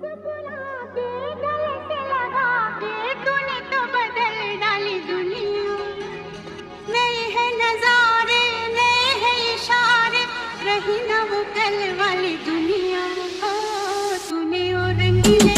सपना के गले से लगा के तूने तो बदल डाली दुनिया। नए हैं नजारे, नए हैं इशारे, रही ना वो कल वाली दुनिया। ओ तूने वो रंगीले